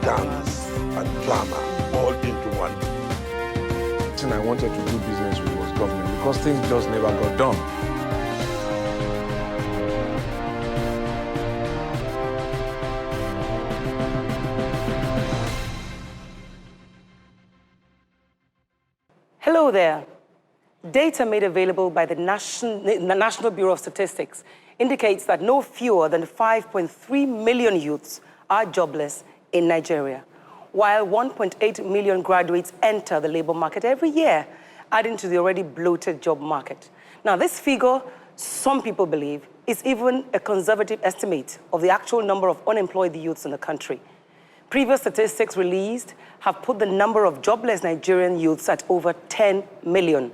dance, and glamour all into one. The thing I wanted to do business with was government because things just never got done. Hello there. Data made available by the National Bureau of Statistics indicates that no fewer than 5.3 million youths are jobless in Nigeria, while 1.8 million graduates enter the labor market every year, adding to the already bloated job market. Now, this figure, some people believe, is even a conservative estimate of the actual number of unemployed youths in the country. Previous statistics released have put the number of jobless Nigerian youths at over 10 million.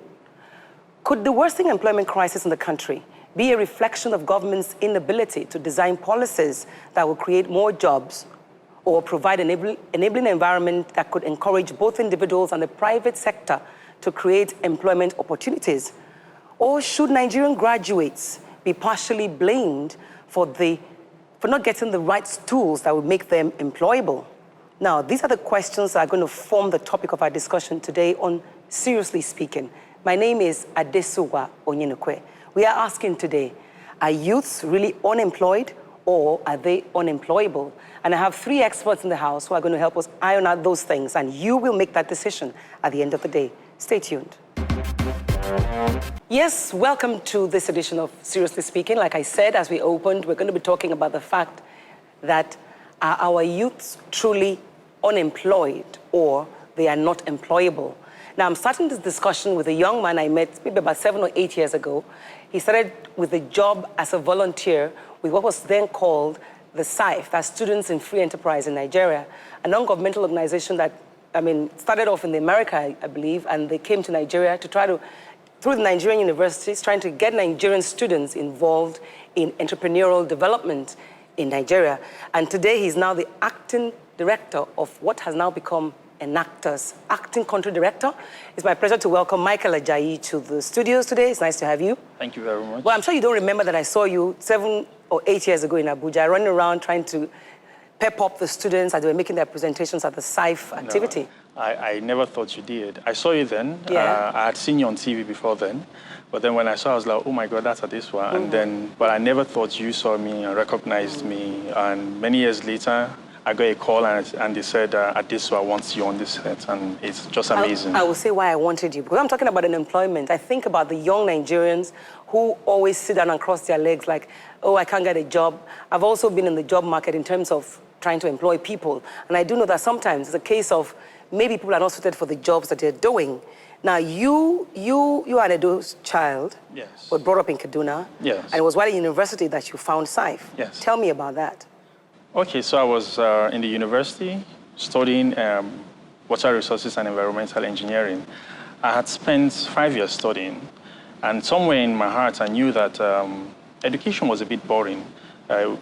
Could the worsening employment crisis in the country be a reflection of government's inability to design policies that will create more jobs or provide an enabling environment that could encourage both individuals and the private sector to create employment opportunities? Or should Nigerian graduates be partially blamed for not getting the right tools that would make them employable? Now, these are the questions that are going to form the topic of our discussion today on Seriously Speaking. My name is Adesuwa Ifedi. We are asking today, are youths really unemployed or are they unemployable? And I have three experts in the house who are going to help us iron out those things, and you will make that decision at the end of the day. Stay tuned. Yes, welcome to this edition of Seriously Speaking. Like I said, as we opened, we're going to be talking about the fact that are our youths truly unemployed or they are not employable? Now, I'm starting this discussion with a young man I met maybe about 7 or 8 years ago. He started with a job as a volunteer with what was then called the Seif, that's Students in Free Enterprise in Nigeria, a non-governmental organization that, started off in America, I believe, and they came to Nigeria to try to, through the Nigerian universities, trying to get Nigerian students involved in entrepreneurial development in Nigeria. And today, he's now the acting director of what has now become Enactors, acting country director. It's my pleasure to welcome Michael Ajayi to the studios today. It's nice to have you. Thank you very much. Well, I'm sure you don't remember that I saw you 7 or 8 years ago in Abuja, running around trying to pep up the students as they were making their presentations at the Seif activity. No, I never thought you did. I saw you then. Yeah. I had seen you on TV before then. But then when I saw, I was like, oh my God, that's Adesuwa. Mm-hmm. And then, but I never thought you saw me and recognized me. And many years later, I got a call and they said, Adesuwa wants you on this set, and it's just amazing. I will say why I wanted you, because I'm talking about unemployment. I think about the young Nigerians who always sit down and cross their legs like, oh, I can't get a job. I've also been in the job market in terms of trying to employ people. And I do know that sometimes it's a case of maybe people are not suited for the jobs that they're doing. Now, you are an Edo child, yes, but brought up in Kaduna. Yes. And it was while in university that you found Seif. Yes. Tell me about that. Okay, so I was in the university studying water resources and environmental engineering. I had spent 5 years studying, and somewhere in my heart I knew that education was a bit boring.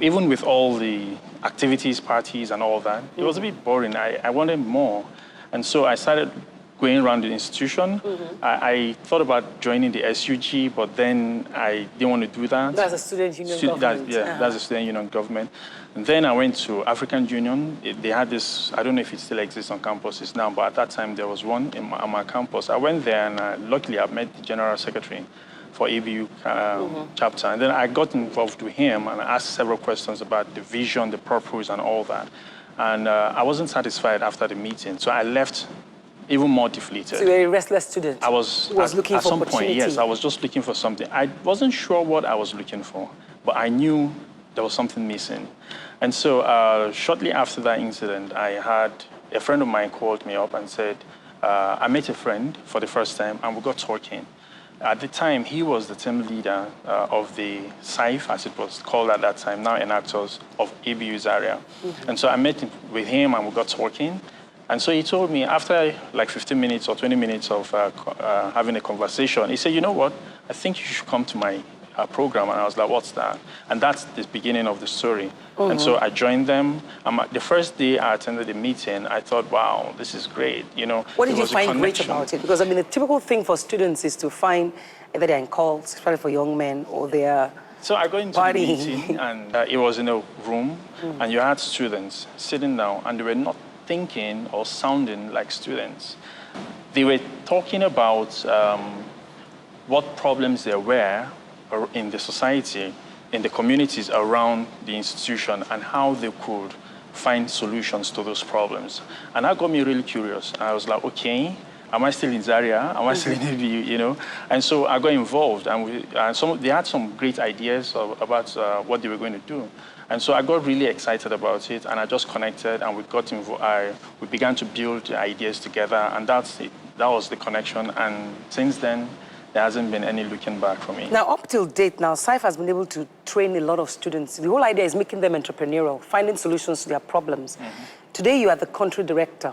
Even with all the activities, parties and all that, it was a bit boring. I wanted more. And so I started going around the institution. Mm-hmm. I thought about joining the SUG, but then I didn't want to do that. That's a student union government. That's a student union government. And then I went to African Union. They had this, I don't know if it still exists on campuses now, but at that time there was one on my campus. I went there and luckily I met the general secretary for ABU chapter. And then I got involved with him and I asked several questions about the vision, the purpose and all that. And I wasn't satisfied after the meeting, so I left even more deflated. So you were a restless student? I was looking at for some opportunity. point, yes, I was just looking for something. I wasn't sure what I was looking for, but I knew there was something missing. And so shortly after that incident, I had a friend of mine called me up and said, I met a friend for the first time and we got talking. At the time, he was the team leader of the Seif, as it was called at that time, now Enactors of ABU's area. Mm-hmm. And so I met with him and we got talking. And so he told me, after like 15 minutes or 20 minutes of having a conversation, he said, you know what, I think you should come to my program. And I was like, what's that? And that's the beginning of the story. Mm-hmm. And so I joined them. The first day I attended the meeting, I thought, wow, this is great. You know, what did you find great about it? Because, I mean, the typical thing for students is to find either they're in calls, especially for young men, or they're So I got into the meeting, and it was in a room, and you had students sitting down, and they were not thinking or sounding like students. They were talking about what problems there were in the society, in the communities around the institution, and how they could find solutions to those problems. And that got me really curious. I was like, okay, am I still in Zaria? Am I still in ABU, you know? And so I got involved, and they had some great ideas about what they were going to do. And so I got really excited about it, and I just connected, and we got involved. We began to build the ideas together, and that's it. That was the connection, and since then, there hasn't been any looking back for me. Now, up till date, now, Seif has been able to train a lot of students. The whole idea is making them entrepreneurial, finding solutions to their problems. Today, you are the country director.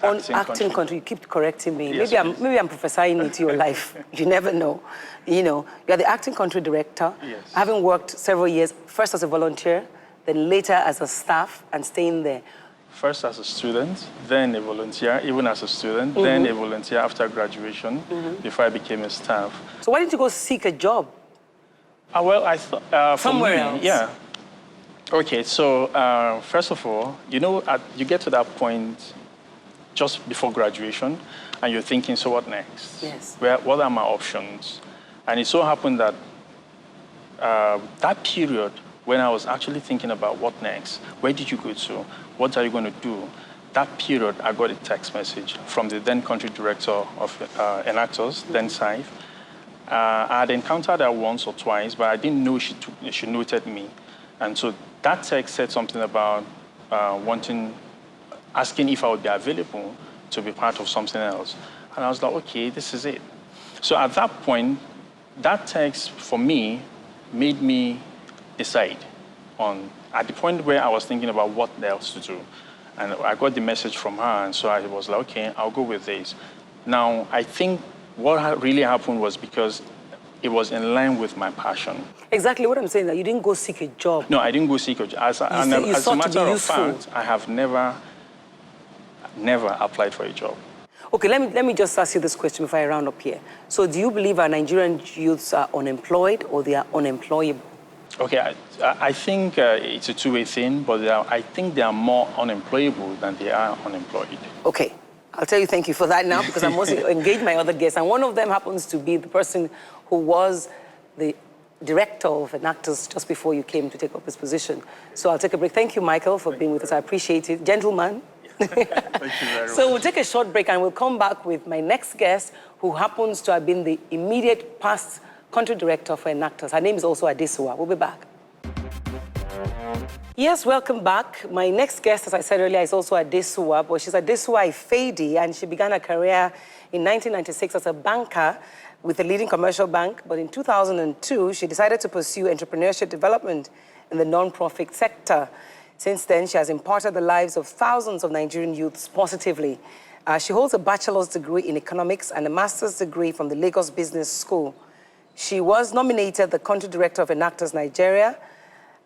On acting country, you keep correcting me. Yes, maybe I'm prophesying into your life. You never know. You know, you are the acting country director, having worked several years, first as a volunteer, then later as a staff, and staying there. First as a student, then a volunteer, even as a student, then a volunteer after graduation, before I became a staff. So why didn't you go seek a job? Well, I thought... Somewhere else? Yeah. Okay, so first of all, you know, you get to that point just before graduation, and you're thinking, so what next? Yes. What are my options? And it so happened that that period, when I was actually thinking about what next, where did you go to? What are you going to do? That period, I got a text message from the then country director of Enactors, then Seif. I had encountered her once or twice, but I didn't know she noted me. And so that text said something about asking if I would be available to be part of something else. And I was like, okay, this is it. So at that point, that text, for me, made me decide at the point where I was thinking about what else to do. And I got the message from her, and so I was like, okay, I'll go with this. Now, I think what really happened was because it was in line with my passion. Exactly what I'm saying, that you didn't go seek a job. No, I didn't go seek a job. As a matter of fact, I have never applied for a job. Okay, let me just ask you this question before I round up here. So do you believe our Nigerian youths are unemployed or they are unemployable? Okay, I think it's a two-way thing, but I think they are more unemployable than they are unemployed. Okay, I'll tell you thank you for that now, because I must engage my other guests. And one of them happens to be the person who was the director of Enactors just before you came to take up this position. So I'll take a break. Thank you, Michael, for being with us. I appreciate it. Gentlemen. Thank you very much. So we'll take a short break, and we'll come back with my next guest, who happens to have been the immediate past country director for Enactors. Her name is also Adesuwa. We'll be back. Yes, welcome back. My next guest, as I said earlier, is also Adesuwa, but she's Adesuwa Ifedi, and she began her career in 1996 as a banker with a leading commercial bank. But in 2002, she decided to pursue entrepreneurship development in the non-profit sector. Since then, she has imparted the lives of thousands of Nigerian youths positively. She holds a bachelor's degree in economics and a master's degree from the Lagos Business School. She was nominated the country director of Enactors Nigeria,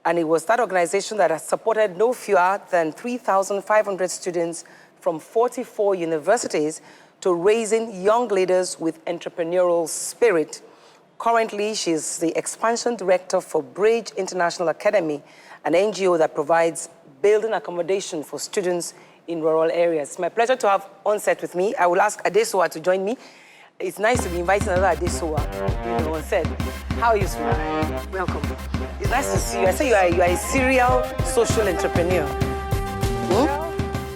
and it was that organization that has supported no fewer than 3,500 students from 44 universities to raising young leaders with entrepreneurial spirit. Currently, she's the expansion director for Bridge International Academy, an NGO that provides building accommodation for students in rural areas. It's my pleasure to have on set with me. I will ask Adesuwa to join me. It's nice to be inviting another Adesuwa, on set. How are you, sweetheart? Welcome. It's nice to see you. I say you are a serial social entrepreneur.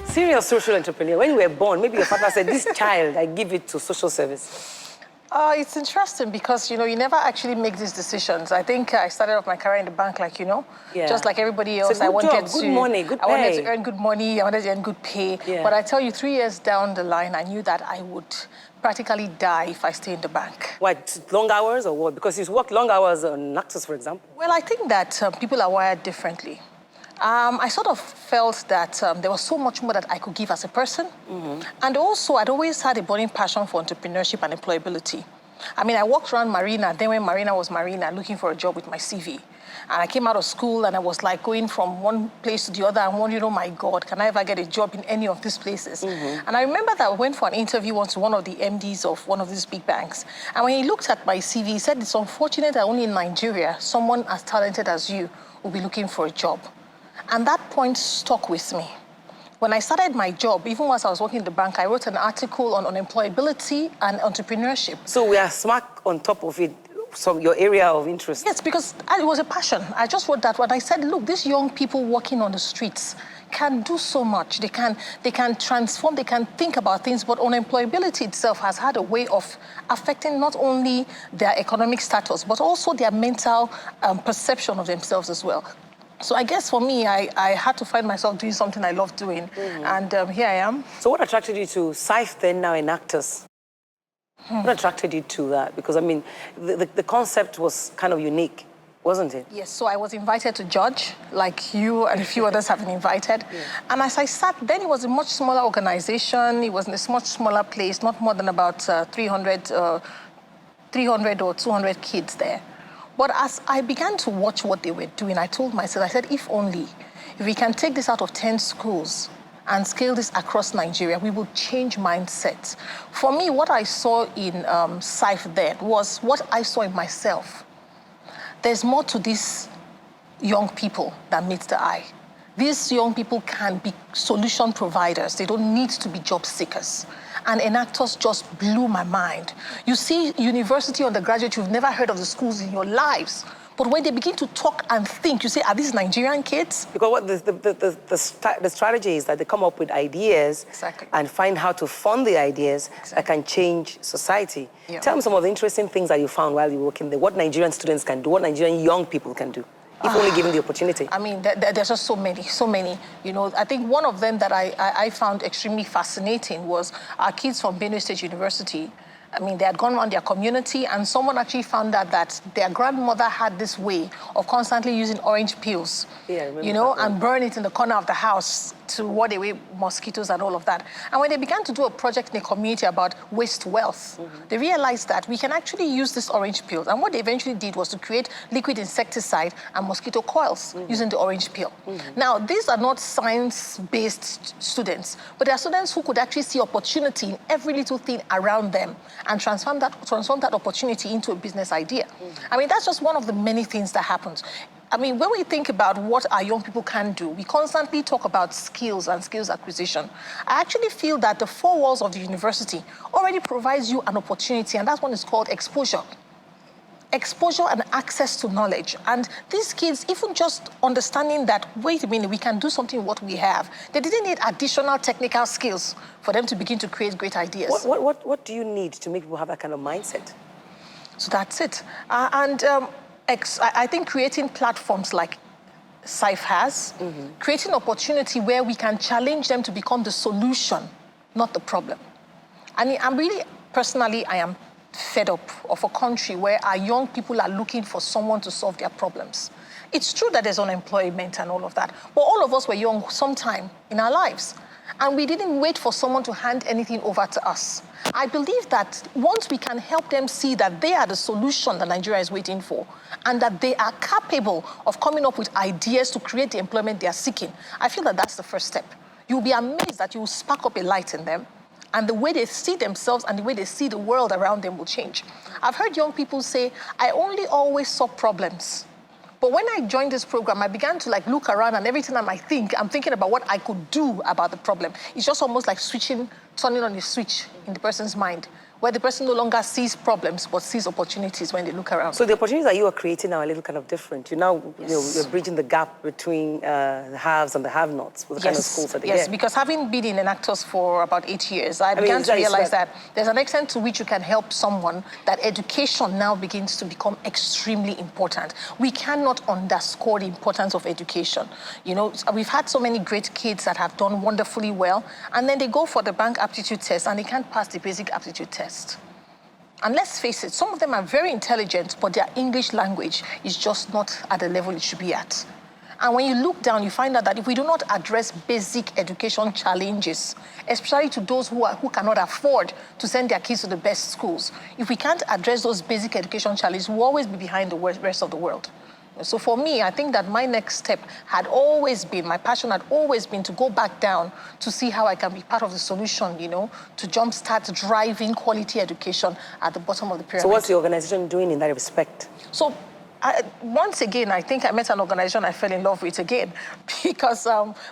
Serial social entrepreneur. When you were born, maybe your father said, this child, I give it to social service. It's interesting because, you never actually make these decisions. I think I started off my career in the bank, just like everybody else. I wanted good money, good pay. I wanted to earn good money, I wanted to earn good pay. Yeah. But I tell you, 3 years down the line, I knew that I would practically die if I stay in the bank. What, long hours or what? Because you work long hours on Enactors, for example. Well, I think that people are wired differently. I sort of felt that there was so much more that I could give as a person. And also, I'd always had a burning passion for entrepreneurship and employability. I mean, I walked around Marina, then when Marina was Marina, looking for a job with my CV. And I came out of school and I was like going from one place to the other and wondering, oh my God, can I ever get a job in any of these places? And I remember that I went for an interview once to one of the MDs of one of these big banks. And when he looked at my CV, he said, it's unfortunate that only in Nigeria, someone as talented as you will be looking for a job. And that point stuck with me. When I started my job, even whilst I was working in the bank, I wrote an article on unemployability and entrepreneurship. So we are smack on top of it, your area of interest. Yes, because it was a passion. I just wrote that one. I said, look, these young people walking on the streets can do so much. They can transform, they can think about things, but unemployability itself has had a way of affecting not only their economic status, but also their mental perception of themselves as well. So I guess for me, I had to find myself doing something I love doing, and here I am. So what attracted you to Seif then, now in Actors? What attracted you to that? Because, I mean, the concept was kind of unique, wasn't it? Yes, so I was invited to judge, like you and a few others have been invited. And as I sat, then it was a much smaller organization. It was in a much smaller place, not more than about 300 or 200 kids there. But as I began to watch what they were doing, I told myself, I said, if we can take this out of 10 schools and scale this across Nigeria, we will change mindsets. For me, what I saw in Seif then was what I saw in myself. There's more to these young people than meets the eye. These young people can be solution providers. They don't need to be job seekers. And Enactors just blew my mind. You see university undergraduates, you've never heard of the schools in your lives. But when they begin to talk and think, you say, are these Nigerian kids? Because what the strategy is that they come up with ideas and find how to fund the ideas that can change society. Yeah. Tell me some of the interesting things that you found while you were working there. What Nigerian students can do, what Nigerian young people can do, if only given the opportunity. I mean, there's just so many. You know, I think one of them that I found extremely fascinating was our kids from Benue State University. I mean, they had gone around their community, and someone actually found out that their grandmother had this way of constantly using orange peels, you know, and burn it in the corner of the house to ward away mosquitoes and all of that. And when they began to do a project in the community about waste wealth, they realized that we can actually use this orange peel. And what they eventually did was to create liquid insecticide and mosquito coils using the orange peel. Now, these are not science-based students, but they are students who could actually see opportunity in every little thing around them and transform that opportunity into a business idea. I mean, that's just one of the many things that happens. I mean, when we think about what our young people can do, we constantly talk about skills and skills acquisition. I actually feel that the four walls of the university already provides you an opportunity, and that one is called exposure. Exposure and access to knowledge. And these kids, even just understanding that, wait a minute, we can do something with what we have. They didn't need additional technical skills for them to begin to create great ideas. What do you need to make people have that kind of mindset? So that's it. I think creating platforms like Seif has, creating opportunity where we can challenge them to become the solution, not the problem. I mean, I am fed up of a country where our young people are looking for someone to solve their problems. It's true that there's unemployment and all of that, but all of us were young sometime in our lives, and we didn't wait for someone to hand anything over to us. I believe that once we can help them see that they are the solution that Nigeria is waiting for, and that they are capable of coming up with ideas to create the employment they are seeking, I feel that that's the first step. You'll be amazed that you will spark up a light in them, and the way they see themselves and the way they see the world around them will change. I've heard young people say, I only always saw problems. But when I joined this program, I began to look around, and every time I think, I'm thinking about what I could do about the problem. It's just almost like turning on a switch in the person's mind, where the person no longer sees problems, but sees opportunities when they look around. So the opportunities that you are creating are a little kind of different. You're bridging the gap between the haves and the have-nots with the kind of schools that they get. Yes, because having been in Enactors for about 8 years, I began to realize that there's an extent to which you can help someone that education now begins to become extremely important. We cannot underscore the importance of education. You know, we've had so many great kids that have done wonderfully well, and then they go for the bank aptitude test and they can't pass the basic aptitude test. And let's face it, some of them are very intelligent, but their English language is just not at the level it should be at. And when you look down, you find out that if we do not address basic education challenges, especially to those who cannot afford to send their kids to the best schools, if we can't address those basic education challenges, we'll always be behind the rest of the world. So for me, I think that my next step my passion had always been to go back down to see how I can be part of the solution, to jumpstart driving quality education at the bottom of the pyramid. So what's the organization doing in that respect? So Once again, I think I met an organization I fell in love with again, because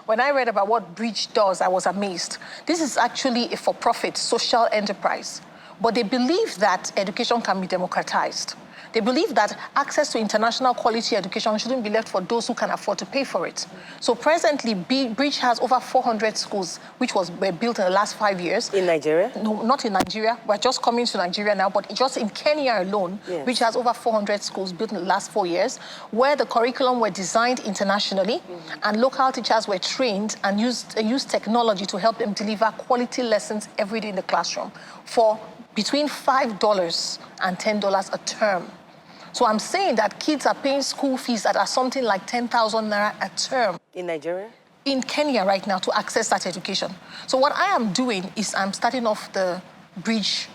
when I read about what Bridge does, I was amazed. This is actually a for-profit social enterprise, but they believe that education can be democratized. They believe that access to international quality education shouldn't be left for those who can afford to pay for it. So presently, Bridge has over 400 schools, which were built in the last 5 years. In Nigeria? No, not in Nigeria. We're just coming to Nigeria now, but just in Kenya alone, yes. Bridge has over 400 schools built in the last 4 years, where the curriculum were designed internationally, and local teachers were trained and used technology to help them deliver quality lessons every day in the classroom for between $5 and $10 a term. So I'm saying that kids are paying school fees that are something like 10,000 naira a term. In Nigeria? In Kenya right now to access that education. So what I am doing is I'm starting off the Bridge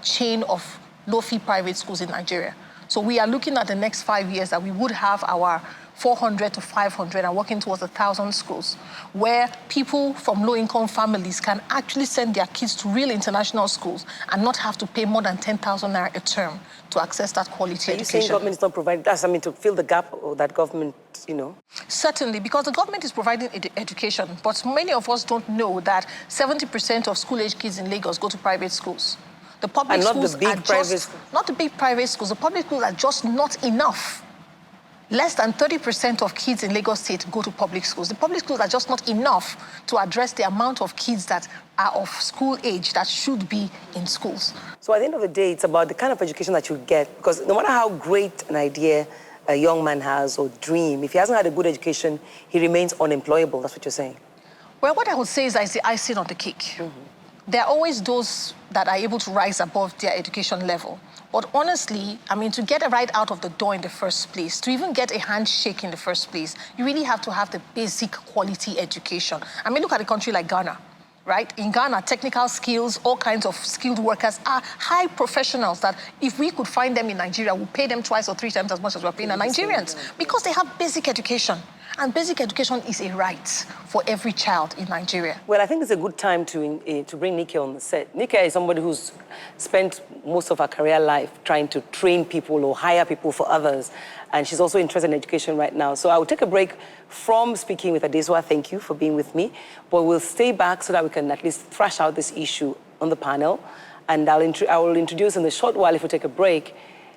chain of low-fee private schools in Nigeria. So we are looking at the next 5 years that we would have our 400 to 500 and working towards 1,000 schools, where people from low-income families can actually send their kids to real international schools and not have to pay more than 10,000 naira a term to access that quality education. Are you saying government is not providing that? I mean, to fill the gap that government, Certainly, because the government is providing education, but many of us don't know that 70% of school-age kids in Lagos go to private schools. The public and not schools the big are private just, not the big private schools. The public schools are just not enough. Less than 30% of kids in Lagos State go to public schools. The public schools are just not enough to address the amount of kids that are of school age that should be in schools. So at the end of the day, it's about the kind of education that you get, because no matter how great an idea a young man has or dream, if he hasn't had a good education, he remains unemployable. That's what you're saying. Well, what I would say is that it's the icing on the cake. There are always those that are able to rise above their education level. But honestly, I mean, to get right out of the door in the first place, to even get a handshake in the first place, you really have to have the basic quality education. I mean, look at a country like Ghana, right? In Ghana, technical skills, all kinds of skilled workers are high professionals that if we could find them in Nigeria, we'll pay them 2 or 3 times as much as we're paying our Nigerians, because they have basic education. And basic education is a right for every child in Nigeria. Well, I think it's a good time to bring Nika on the set. Nika is somebody who's spent most of her career life trying to train people or hire people for others. And she's also interested in education right now. So I will take a break from speaking with Adesuwa. Thank you for being with me. But we'll stay back so that we can at least thrash out this issue on the panel. And I will introduce in a short while, if we take a break,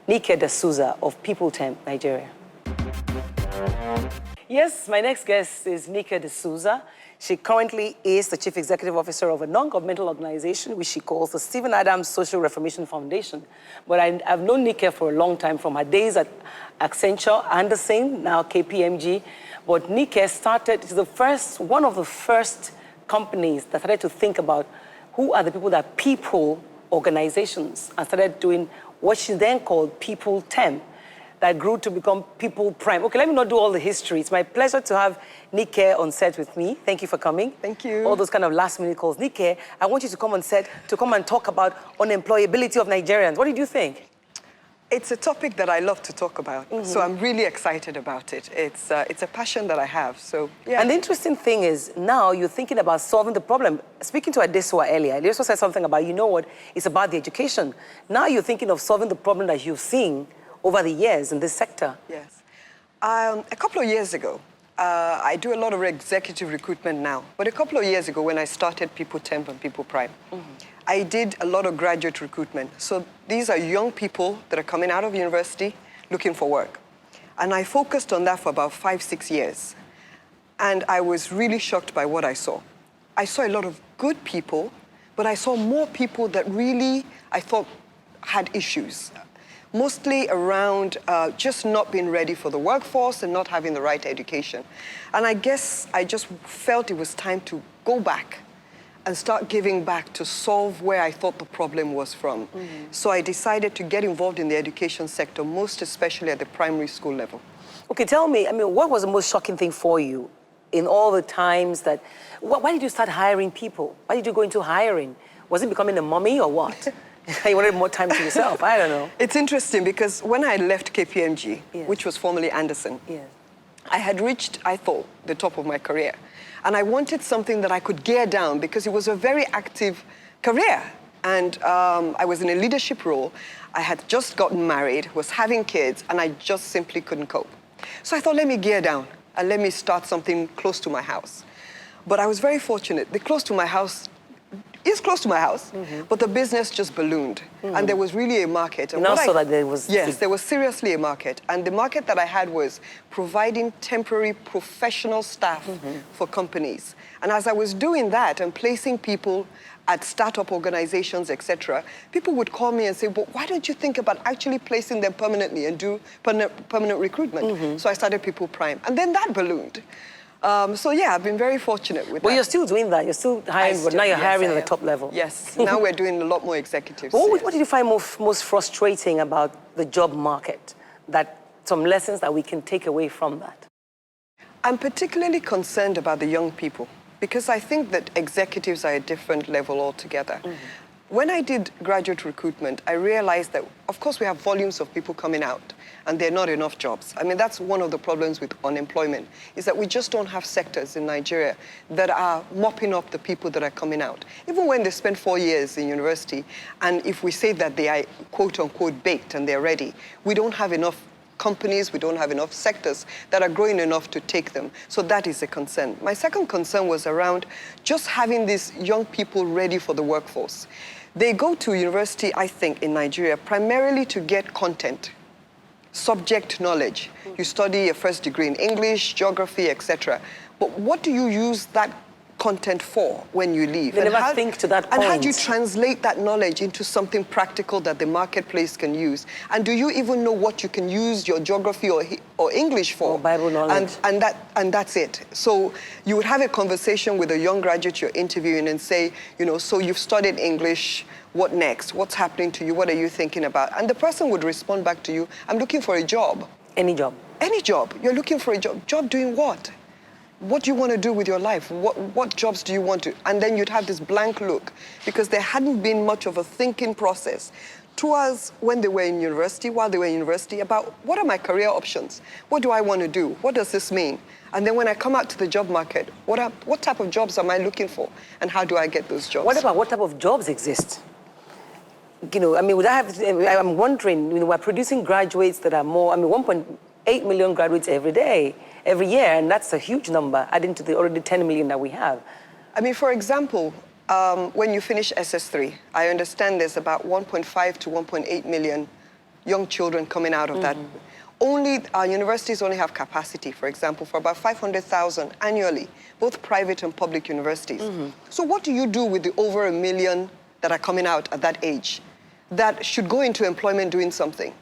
Nika De Souza of People Temp, Nigeria. Yes, my next guest is Nika De Souza. She currently is the Chief Executive Officer of a non-governmental organization which she calls the Stephen Adams Social Reformation Foundation. But I've known Nika for a long time, from her days at Accenture, Anderson, now KPMG. But Nika started, it's one of the first companies that started to think about who are the people that people organizations, and started doing what she then called People Temp, that grew to become People Prime. Okay, let me not do all the history. It's my pleasure to have Nika on set with me. Thank you for coming. Thank you. All those kind of last-minute calls. Nika, I want you to come on set to come and talk about unemployability of Nigerians. What did you think? It's a topic that I love to talk about, so I'm really excited about it. It's a passion that I have, so yeah. And the interesting thing is, now you're thinking about solving the problem. Speaking to Adesuwa earlier, Adesuwa said something about, you know what, it's about the education. Now you're thinking of solving the problem that you've seen over the years in this sector. Yes. A couple of years ago, I do a lot of executive recruitment now, but a couple of years ago when I started People Temp and People Prime, I did a lot of graduate recruitment. So these are young people that are coming out of university looking for work. And I focused on that for about 5-6 years. And I was really shocked by what I saw. I saw a lot of good people, but I saw more people that really, I thought, had issues. Mostly around just not being ready for the workforce and not having the right education. And I guess I just felt it was time to go back and start giving back to solve where I thought the problem was from. So I decided to get involved in the education sector, most especially at the primary school level. Okay, tell me, I mean, what was the most shocking thing for you in all the times that, why did you start hiring people? Why did you go into hiring? Was it becoming a mommy or what? You wanted more time to yourself, I don't know. It's interesting because when I left KPMG, which was formerly Anderson, I had reached, I thought, the top of my career. And I wanted something that I could gear down because it was a very active career. And I was in a leadership role. I had just gotten married, was having kids, and I just simply couldn't cope. So I thought, let me gear down and let me start something close to my house. But I was very fortunate. The close to my house is close to my house, but the business just ballooned. And there was really a market. And now saw that there was... Yes, there was seriously a market. And the market that I had was providing temporary professional staff for companies. And as I was doing that and placing people at startup organizations, etc., people would call me and say, but why don't you think about actually placing them permanently and do permanent recruitment? So I started People Prime. And then that ballooned. So yeah, I've been very fortunate with that. Well, you're still doing that. You're still hiring, but now you're hiring at the top level. Yes, now we're doing a lot more executives. What did you find most frustrating about the job market? Some lessons that we can take away from that? I'm particularly concerned about the young people because I think that executives are a different level altogether. When I did graduate recruitment, I realized that, of course, we have volumes of people coming out, and there are not enough jobs. I mean, that's one of the problems with unemployment, is that we just don't have sectors in Nigeria that are mopping up the people that are coming out. Even when they spend 4 years in university, and if we say that they are quote-unquote baked and they're ready, we don't have enough companies, we don't have enough sectors that are growing enough to take them. So that is a concern. My second concern was around just having these young people ready for the workforce. They go to university, I think, in Nigeria, primarily to get content, subject knowledge. You study a first degree in English, geography, etc. But what do you use that content for when you leave? They never think to that point. And how do you translate that knowledge into something practical that the marketplace can use? And do you even know what you can use your geography or English for? Or Bible knowledge. And that's it. So you would have a conversation with a young graduate you're interviewing and say, so you've studied English, what next? What's happening to you? What are you thinking about? And the person would respond back to you, I'm looking for a job. Any job? Any job. You're looking for a job. Job doing what? What do you want to do with your life? What jobs do you want to? And then you'd have this blank look because there hadn't been much of a thinking process towards when they were in university, while they were in university, about what are my career options? What do I want to do? What does this mean? And then when I come out to the job market, what type of jobs am I looking for? And how do I get those jobs? What about what type of jobs exist? I'm wondering, we're producing graduates that are more, 1.8 million graduates every year, and that's a huge number, adding to the already 10 million that we have. For example, when you finish SS3, I understand there's about 1.5 to 1.8 million young children coming out of that. Our universities only have capacity, for example, for about 500,000 annually, both private and public universities. So what do you do with the over 1 million that are coming out at that age that should go into employment doing something?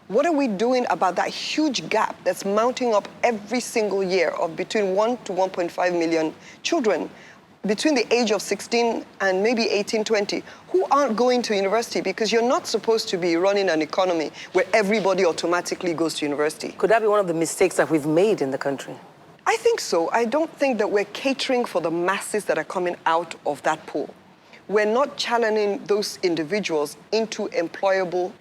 What are we doing about that huge gap that's mounting up every single year of between 1 to 1.5 million children between the age of 16 and maybe 18, 20, who aren't going to university because you're not supposed to be running an economy where everybody automatically goes to university? Could that be one of the mistakes that we've made in the country? I think so. I don't think that we're catering for the masses that are coming out of that pool. We're not channeling those individuals into employable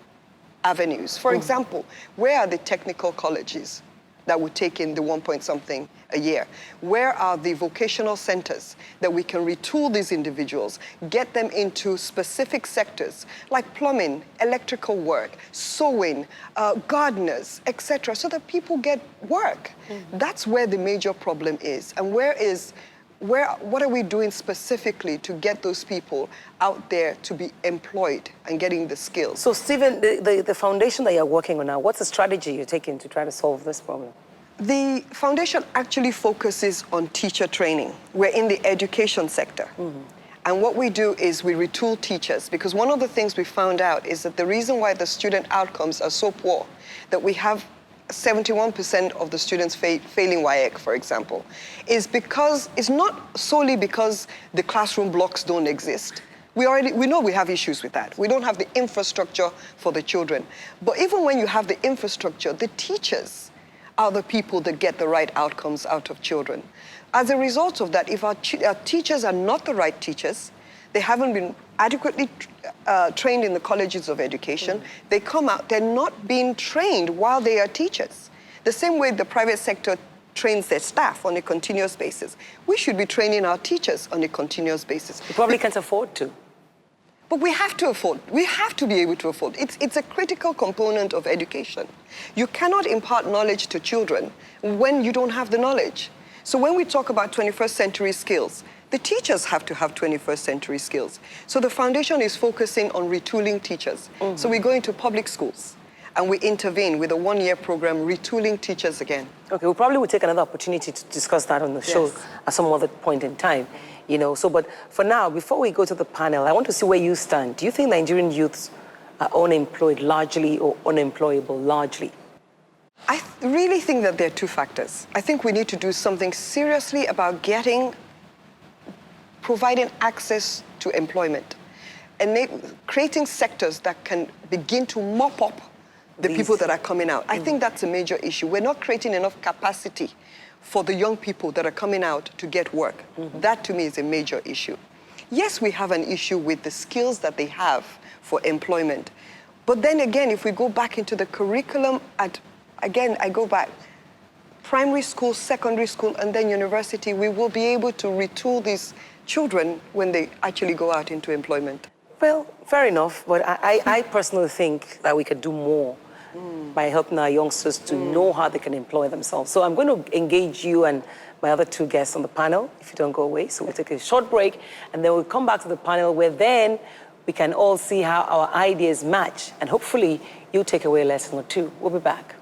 avenues. For example, where are the technical colleges that would take in the 1 point something a year? Where are the vocational centers that we can retool these individuals, get them into specific sectors like plumbing, electrical work, sewing, gardeners, etc., so that people get work? That's where the major problem is. And what are we doing specifically to get those people out there to be employed and getting the skills? So, Stephen, the foundation that you're working on now, what's the strategy you're taking to try to solve this problem? The foundation actually focuses on teacher training. We're in the education sector. And what we do is we retool teachers, because one of the things we found out is that the reason why the student outcomes are so poor, that we have 71% of the students failing WAEC, for example, is because it's not solely because the classroom blocks don't exist. We know we have issues with that. We don't have the infrastructure for the children. But even when you have the infrastructure, the teachers are the people that get the right outcomes out of children. As a result of that, if our teachers are not the right teachers, they haven't been adequately trained in the colleges of education, they come out, they're not being trained while they are teachers. The same way the private sector trains their staff on a continuous basis, we should be training our teachers on a continuous basis. You probably can't afford to. But we have to afford. We have to be able to afford. It's a critical component of education. You cannot impart knowledge to children when you don't have the knowledge. So when we talk about 21st century skills, the teachers have to have 21st century skills. So the foundation is focusing on retooling teachers. So we go into public schools and we intervene with a one-year program, retooling teachers again. Okay, we probably will take another opportunity to discuss that on the show at some other point in time. You know, so, but for now, before we go to the panel, I want to see where you stand. Do you think Nigerian youths are unemployed largely or unemployable largely? I really think that there are two factors. I think we need to do something seriously about providing access to employment and creating sectors that can begin to mop up the people that are coming out. I think that's a major issue. We're not creating enough capacity for the young people that are coming out to get work. That, to me, is a major issue. Yes, we have an issue with the skills that they have for employment. But then again, if we go back into the curriculum, again, I go back, primary school, secondary school, and then university, we will be able to retool these children when they actually go out into employment. Well, fair enough, but I personally think that we could do more by helping our youngsters to know how they can employ themselves. So I'm going to engage you and my other two guests on the panel, if you don't go away. So we'll take a short break, and then we'll come back to the panel where then we can all see how our ideas match, and hopefully you'll take away a lesson or two. We'll be back.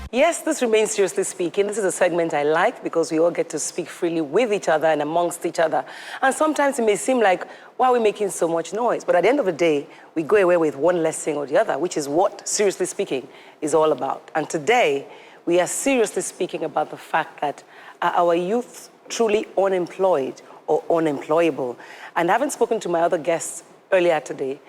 Yes, this remains Seriously Speaking. This is a segment I like because we all get to speak freely with each other and amongst each other. And sometimes it may seem like, why are we making so much noise? But at the end of the day, we go away with one lesson or the other, which is what Seriously Speaking is all about. And today, we are seriously speaking about the fact that our youth truly unemployed or unemployable. And having spoken to my other guests earlier today,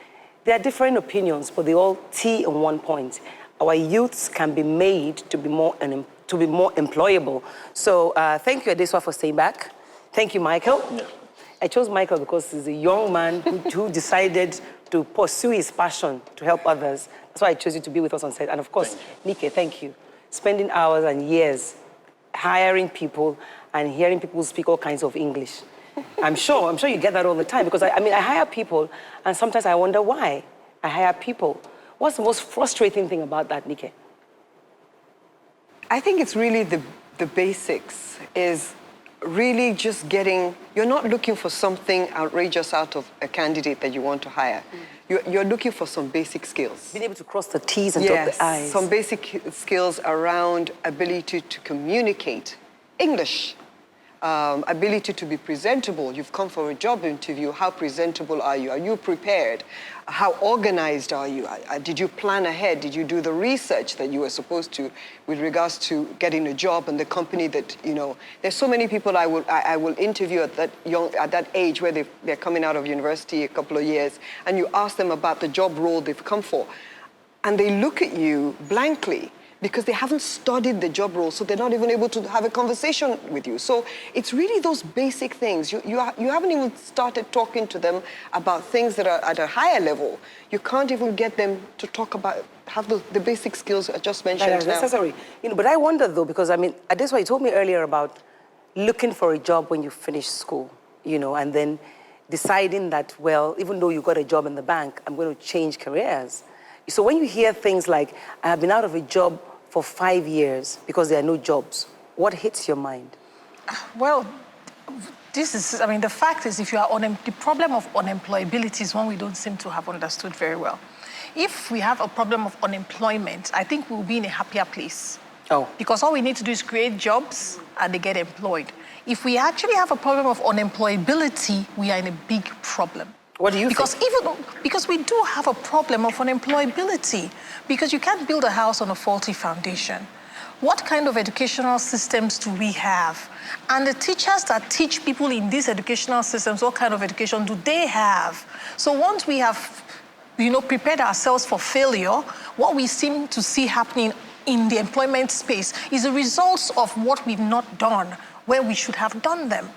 there are different opinions, but they all tee on one point. Our youths can be made to be more employable. So thank you, Adesuwa, for staying back. Thank you, Michael. Yeah. I chose Michael because he's a young man who decided to pursue his passion to help others. That's why I chose you to be with us on set. And of course, Nika, thank you. Spending hours and years hiring people and hearing people speak all kinds of English. I'm sure you get that all the time, because I hire people and sometimes I wonder why I hire people. What's the most frustrating thing about that, Nika? I think it's really the basics, is really just you're not looking for something outrageous out of a candidate that you want to hire. You're looking for some basic skills. Being able to cross the T's and dot the I's. Some basic skills around ability to communicate, English, ability to be presentable. You've come for a job interview. How presentable are you? Are you prepared? How organized are you? Did you plan ahead? Did you do the research that you were supposed to with regards to getting a job and the company that, you know? There's so many people I will interview at that age where they're coming out of university a couple of years, and you ask them about the job role they've come for, and they look at you blankly, because they haven't studied the job role, so they're not even able to have a conversation with you. So it's really those basic things. You haven't even started talking to them about things that are at a higher level. You can't even get them to have the basic skills I just mentioned. That's necessary. But I wonder though, because that's why you told me earlier about looking for a job when you finish school, and then deciding that, well, even though you got a job in the bank, I'm going to change careers. So when you hear things like, I have been out of a job for 5 years because there are no jobs, what hits your mind? Well, the fact is, if you are the problem of unemployability is one we don't seem to have understood very well. If we have a problem of unemployment, I think we'll be in a happier place. Oh. Because all we need to do is create jobs and they get employed. If we actually have a problem of unemployability, we are in a big problem. What do you think? Because we do have a problem of unemployability, because you can't build a house on a faulty foundation. What kind of educational systems do we have? And the teachers that teach people in these educational systems, what kind of education do they have? So once we have, prepared ourselves for failure, what we seem to see happening in the employment space is the results of what we've not done where we should have done them.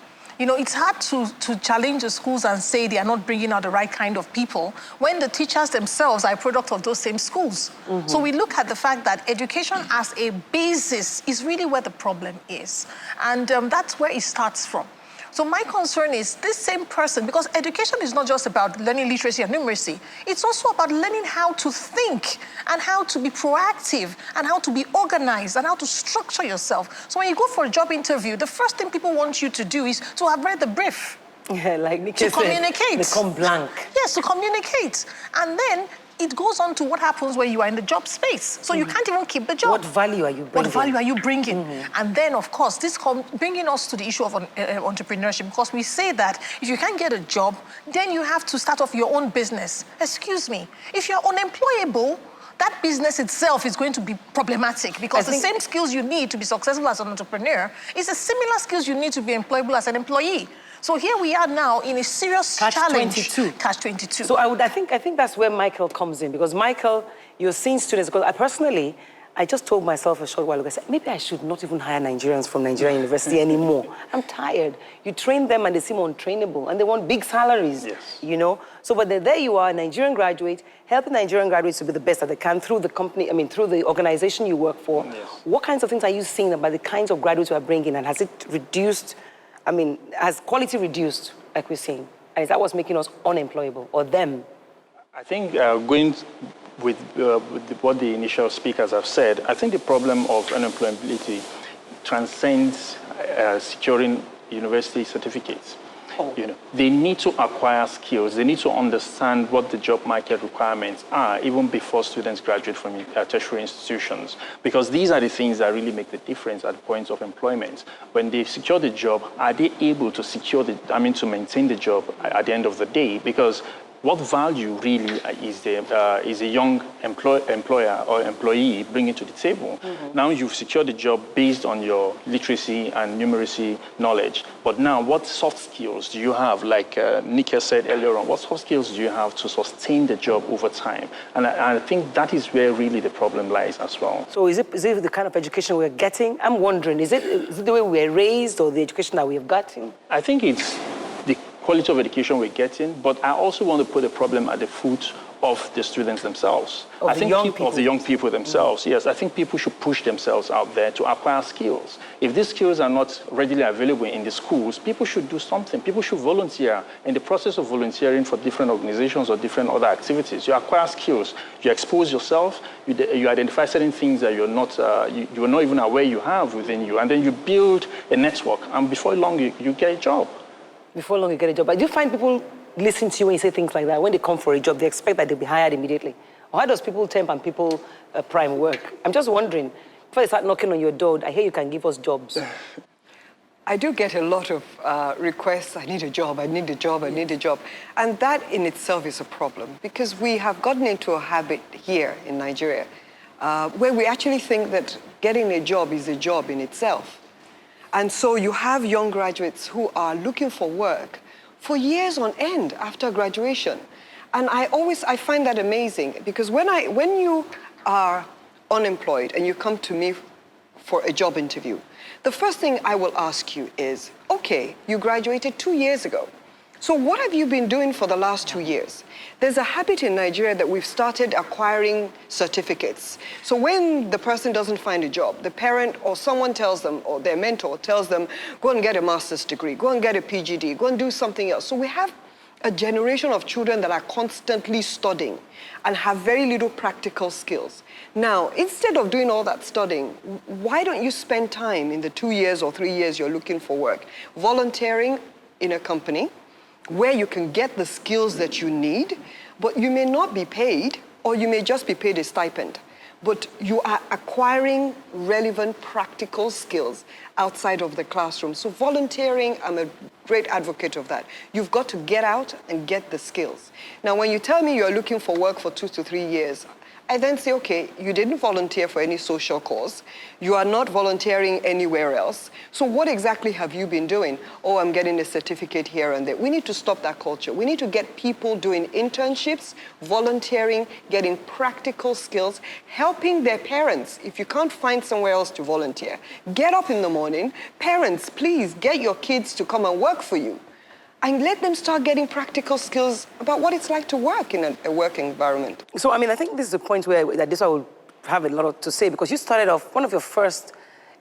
It's hard to challenge the schools and say they are not bringing out the right kind of people when the teachers themselves are a product of those same schools. Mm-hmm. So we look at the fact that education as a basis is really where the problem is. And that's where it starts from. So my concern is this same person, because education is not just about learning literacy and numeracy, it's also about learning how to think and how to be proactive and how to be organized and how to structure yourself. So when you go for a job interview, the first thing people want you to do is to have read the brief. Yeah, like Nika to communicate. Become blank. Yes, to communicate. And then it goes on to what happens when you are in the job space. So you can't even keep the job. What value are you bringing? What value are you bringing? And then, of course, this bringing us to the issue of entrepreneurship, because we say that if you can't get a job, then you have to start off your own business. Excuse me. If you're unemployable, that business itself is going to be problematic, because the same skills you need to be successful as an entrepreneur is the similar skills you need to be employable as an employee. So here we are now in a serious challenge. Catch-22. So I think that's where Michael comes in, because Michael, you're seeing students, because I just told myself a short while ago, I said, maybe I should not even hire Nigerians from Nigerian University anymore. I'm tired. You train them and they seem untrainable and they want big salaries, you know? So, but there you are, a Nigerian graduate, helping Nigerian graduates to be the best that they can through the company, through the organization you work for. What kinds of things are you seeing about the kinds of graduates you are bringing, and has it reduced, has quality reduced, like we're seeing? And is that what's making us unemployable, or them? I think going with what the initial speakers have said, I think the problem of unemployability transcends securing university certificates. You know, they need to acquire skills. They need to understand what the job market requirements are even before students graduate from tertiary institutions, because these are the things that really make the difference at the point of employment. When they secure the job, are they able to secure to maintain the job at the end of the day? Because what value really is a young employer or employee bringing to the table? Now you've secured the job based on your literacy and numeracy knowledge. But now what soft skills do you have? Like Nika said earlier on, what soft skills do you have to sustain the job over time? And I think that is where really the problem lies as well. So is it the kind of education we're getting? I'm wondering, is it the way we're raised or the education that we have gotten? I think it's the quality of education we're getting, but I also want to put the problem at the foot of the students themselves. Of the young people themselves, yes. I think people should push themselves out there to acquire skills. If these skills are not readily available in the schools, people should do something. People should volunteer. In the process of volunteering for different organizations or different other activities, you acquire skills. You expose yourself. You identify certain things that you're not even aware you have within you, and then you build a network. And before long, you get a job. Before long, you get a job. But do you find people listen to you when you say things like that? When they come for a job, they expect that they'll be hired immediately? Or how does people temp and people prime work? I'm just wondering, before they start knocking on your door, I hear you can give us jobs. I do get a lot of requests, I need a job, I need a job, I need a job. And that in itself is a problem, because we have gotten into a habit here in Nigeria where we actually think that getting a job is a job in itself. And so you have young graduates who are looking for work for years on end after graduation. And I find that amazing, because when you are unemployed and you come to me for a job interview, the first thing I will ask you is, okay, you graduated 2 years ago. So what have you been doing for the last 2 years? There's a habit in Nigeria that we've started acquiring certificates. So when the person doesn't find a job, the parent or someone tells them, or their mentor tells them, go and get a master's degree, go and get a PGD, go and do something else. So we have a generation of children that are constantly studying and have very little practical skills. Now, instead of doing all that studying, why don't you spend time in the 2 years or 3 years you're looking for work, volunteering in a company, where you can get the skills that you need, but you may not be paid, or you may just be paid a stipend. But you are acquiring relevant practical skills outside of the classroom. So volunteering, I'm a great advocate of that. You've got to get out and get the skills. Now, when you tell me you're looking for work for 2 to 3 years, I then say, okay, you didn't volunteer for any social cause. You are not volunteering anywhere else. So what exactly have you been doing? Oh, I'm getting a certificate here and there. We need to stop that culture. We need to get people doing internships, volunteering, getting practical skills, helping their parents. If you can't find somewhere else to volunteer, get up in the morning. Parents, please get your kids to come and work for you. And let them start getting practical skills about what it's like to work in a work environment. So, I think this is a point where I will have a lot to say, because you started off, one of your first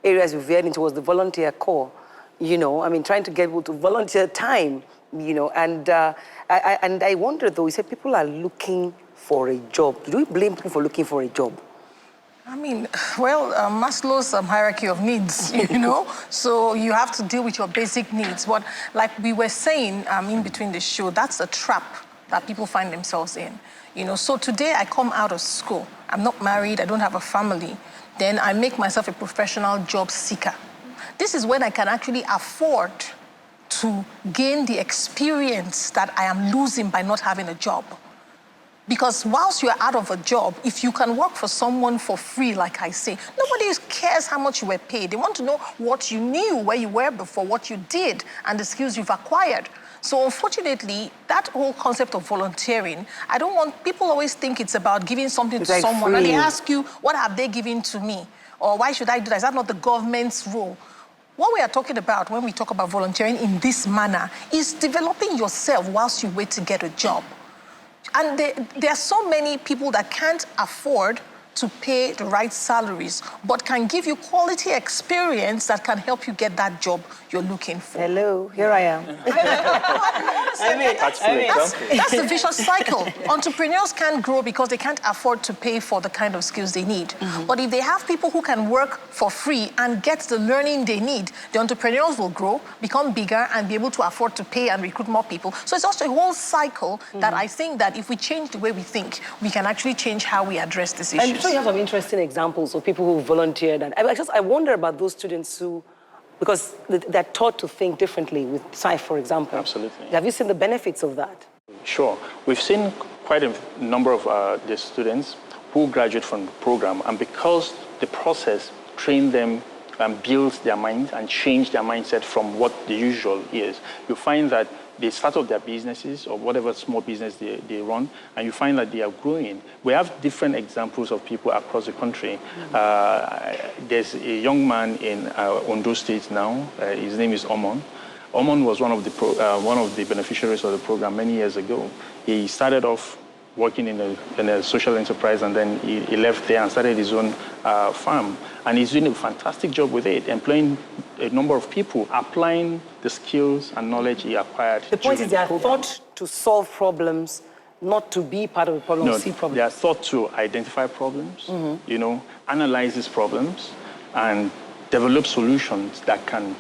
areas you veered into was the volunteer corps. you know, I mean, trying to get people to volunteer time, you know, and I wonder, though, you said people are looking for a job. Do we blame people for looking for a job? I mean, well, Maslow's hierarchy of needs, you know, so you have to deal with your basic needs. But like we were saying in between the show, that's a trap that people find themselves in. You know, so today I come out of school. I'm not married, I don't have a family. Then I make myself a professional job seeker. This is when I can actually afford to gain the experience that I am losing by not having a job. Because whilst you're out of a job, if you can work for someone for free, like I say, nobody cares how much you were paid. They want to know what you knew, where you were before, what you did, and the skills you've acquired. So unfortunately, that whole concept of volunteering, I don't want, people always think it's about giving something to someone, and they ask you, what have they given to me? Or why should I do that? Is that not the government's role? What we are talking about when we talk about volunteering in this manner is developing yourself whilst you wait to get a job. And there are so many people that can't afford to pay the right salaries, but can give you quality experience that can help you get that job you're looking for. Hello, here I am. That's the vicious cycle. Entrepreneurs can't grow because they can't afford to pay for the kind of skills they need. But if they have people who can work for free and get the learning they need, the entrepreneurs will grow, become bigger, and be able to afford to pay and recruit more people. So it's also a whole cycle that I think that if we change the way we think, we can actually change how we address this issue. So you have some interesting examples of people who volunteered, and I wonder about those students who, because they're taught to think differently, with Seif, for example. Absolutely. Have you seen the benefits of that? Sure. We've seen quite a number of the students who graduate from the program, and because the process trained them and built their minds and changed their mindset from what the usual is, you find that they start up their businesses or whatever small business they run, and you find that they are growing. We have different examples of people across the country. There's a young man in Ondo State now. His name is Omon. Omon was one of the beneficiaries of the program many years ago. He started off working in a social enterprise, and then he left there and started his own farm. And he's doing a fantastic job with it, employing a number of people, applying the skills and knowledge he acquired. The point is they are thought to solve problems, not to be part of the problem, see problems. They are thought to identify problems, you know, analyze these problems, and develop solutions that can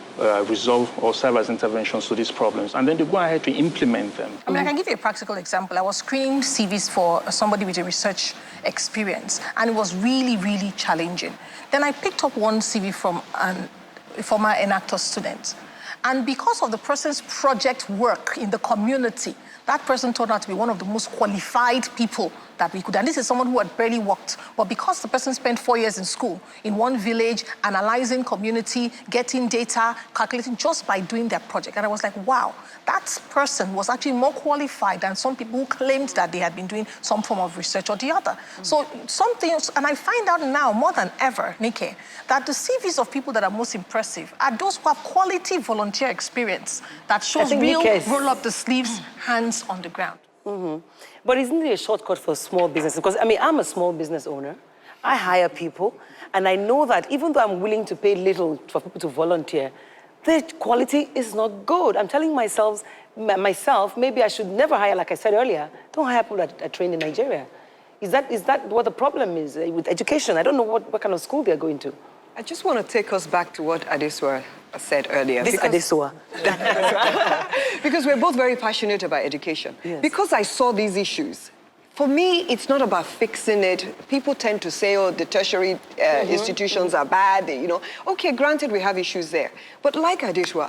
resolve or serve as interventions to these problems. And then they go ahead to implement them. I mean, I can give you a practical example. I was screening CVs for somebody with a research experience, and it was really, really challenging. Then I picked up one CV from a former Enactor student. And because of the person's project work in the community, that person turned out to be one of the most qualified people that we could. And this is someone who had barely worked. But because the person spent 4 years in school, in one village, analyzing community, getting data, calculating just by doing their project. And I was like, wow, that person was actually more qualified than some people who claimed that they had been doing some form of research or the other. So something, and I find out now more than ever, Nike, that the CVs of people that are most impressive are those who have quality volunteer experience that shows real roll up the sleeves, hands on the ground. But isn't it a shortcut for small business? Because, I mean, I'm a small business owner. I hire people, and I know that even though I'm willing to pay little for people to volunteer, the quality is not good. I'm telling myself, maybe I should never hire, like I said earlier, don't hire people that are trained in Nigeria. Is that what the problem is with education? I don't know what kind of school they're going to. I just want to take us back to what Adesuwa said earlier. This Adesuwa. Because we're both very passionate about education. Yes. Because I saw these issues, for me, it's not about fixing it. People tend to say, oh, the tertiary institutions are bad, you know. Okay, granted, we have issues there. But like Adesuwa,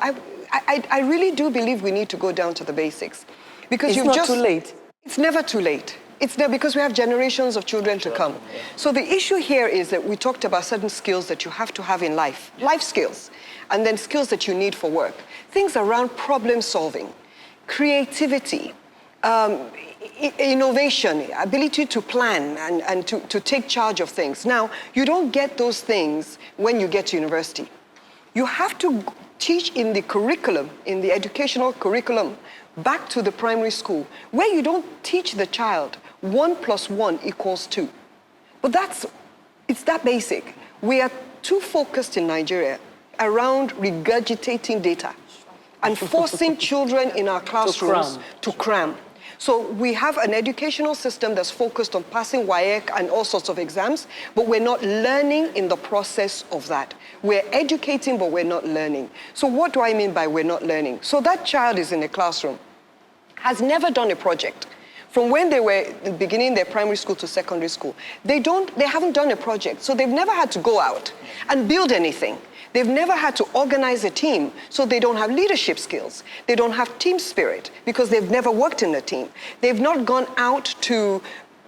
I really do believe we need to go down to the basics. Because it's not too late. It's never too late. It's there because we have generations of children to come. So the issue here is that we talked about certain skills that you have to have in life skills, and then skills that you need for work. Things around problem solving, creativity, innovation, ability to plan and to take charge of things. Now, you don't get those things when you get to university. You have to teach in the curriculum, in the educational curriculum, back to the primary school, where you don't teach the child 1 + 1 = 2. But it's that basic. We are too focused in Nigeria, around regurgitating data and forcing children in our classrooms to cram. So we have an educational system that's focused on passing WAEC and all sorts of exams, but we're not learning in the process of that. We're educating, but we're not learning. So what do I mean by we're not learning? So that child is in a classroom, has never done a project. From when they were beginning their primary school to secondary school, they haven't done a project. So they've never had to go out and build anything. They've never had to organize a team, so they don't have leadership skills. They don't have team spirit because they've never worked in a team. They've not gone out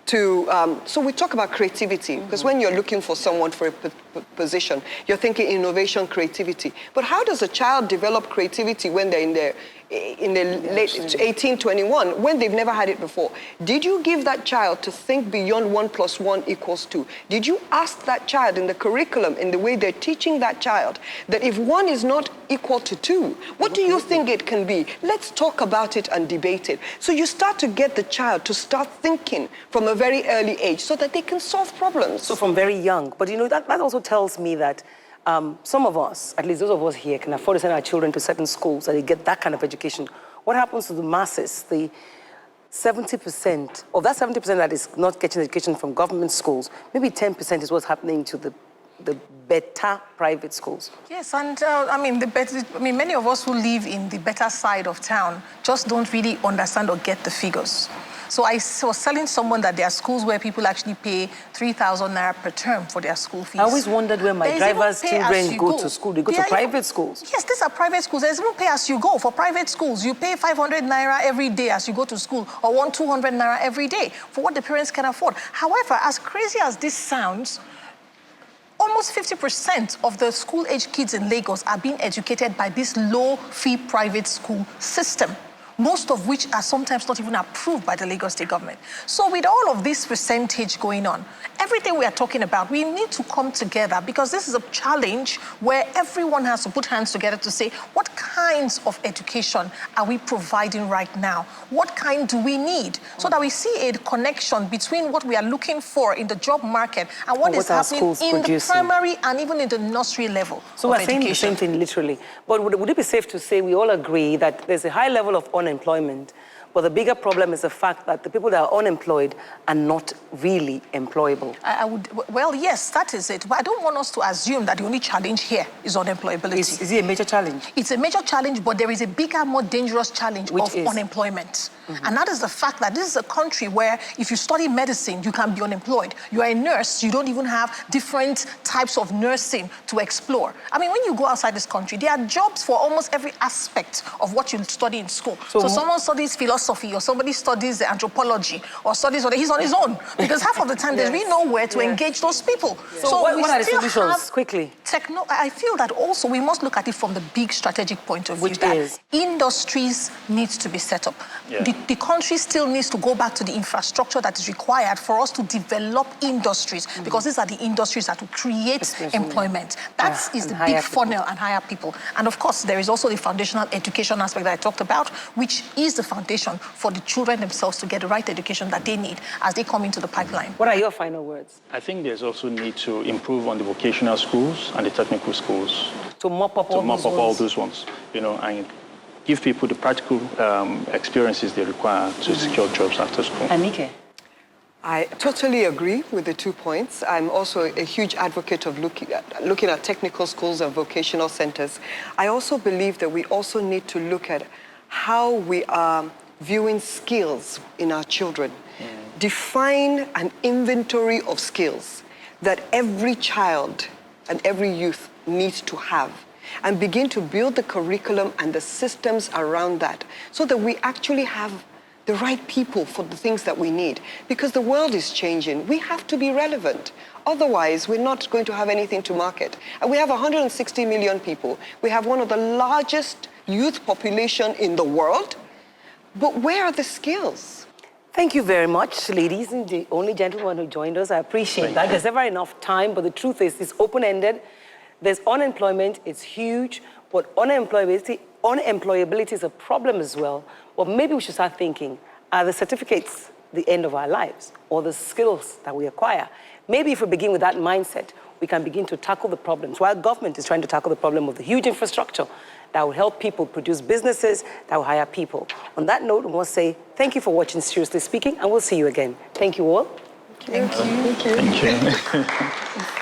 so we talk about creativity, because when you're looking for someone for a position, you're thinking innovation, creativity. But how does a child develop creativity when they're in their late 18, 21, when they've never had it before? Did you give that child to think beyond 1 + 1 = 2? Did you ask that child in the curriculum, in the way they're teaching that child, that if 1 is not equal to 2, what do you think it can be? Let's talk about it and debate it. So you start to get the child to start thinking from a very early age so that they can solve problems. So from very young. But you know, that also tells me that some of us, at least those of us here, can afford to send our children to certain schools and they get that kind of education. What happens to the masses, the 70%, of that 70% that is not getting education from government schools, maybe 10% is what's happening to the better private schools? Yes, and many of us who live in the better side of town just don't really understand or get the figures. So I was telling someone that there are schools where people actually pay 3,000 naira per term for their school fees. I always wondered where my driver's children go to school. They go to private schools. Yes, these are private schools. There's even pay as you go for private schools. You pay 500 naira every day as you go to school, or 200 naira every day for what the parents can afford. However, as crazy as this sounds, almost 50% of the school-age kids in Lagos are being educated by this low-fee private school system, most of which are sometimes not even approved by the Lagos State government. So with all of this percentage going on, everything we are talking about, we need to come together, because this is a challenge where everyone has to put hands together to say, what kinds of education are we providing right now? What kind do we need? So that we see a connection between what we are looking for in the job market and what is happening in the primary and even in the nursery level. So we're saying the same thing literally. But would it be safe to say we all agree that there's a high level of unemployment, but the bigger problem is the fact that the people that are unemployed are not really employable? Well, yes, that is it. But I don't want us to assume that the only challenge here is unemployability. Is it a major challenge? It's a major challenge, but there is a bigger, more dangerous challenge of unemployment. And that is the fact that this is a country where if you study medicine, you can be unemployed. You are a nurse, you don't even have different types of nursing to explore. I mean, when you go outside this country, there are jobs for almost every aspect of what you study in school. So someone studies philosophy, or somebody studies anthropology, or studies, or he's on his own. Because half of the time, there's really nowhere to engage those people. So what are the solutions, quickly? I feel that also we must look at it from the big strategic point of view. Which is? Industries needs to be set up. The country still needs to go back to the infrastructure that is required for us to develop industries, because these are the industries that will create employment. That is the big funnel and hire people. And of course, there is also the foundational education aspect that I talked about, which is the foundation for the children themselves to get the right education that they need as they come into the pipeline. What are your final words? I think there's also need to improve on the vocational schools and the technical schools. To mop up all those ones, you know, and give people the practical experiences they require to secure jobs after school. And Nika? I totally agree with the 2 points. I'm also a huge advocate of looking at technical schools and vocational centers. I also believe that we also need to look at how we are viewing skills in our children. Define an inventory of skills that every child and every youth needs to have, and begin to build the curriculum and the systems around that so that we actually have the right people for the things that we need. Because the world is changing. We have to be relevant. Otherwise, we're not going to have anything to market. And we have 160 million people. We have one of the largest youth population in the world. But where are the skills? Thank you very much, ladies and the only gentleman who joined us. I appreciate that. There's never enough time, but the truth is it's open-ended. There's unemployment, it's huge, but unemployability is a problem as well. Well, maybe we should start thinking, are the certificates the end of our lives, or the skills that we acquire? Maybe if we begin with that mindset, we can begin to tackle the problems, while government is trying to tackle the problem of the huge infrastructure that will help people produce businesses, that will hire people. On that note, we must say thank you for watching Seriously Speaking, and we'll see you again. Thank you all. Thank you. Thank you.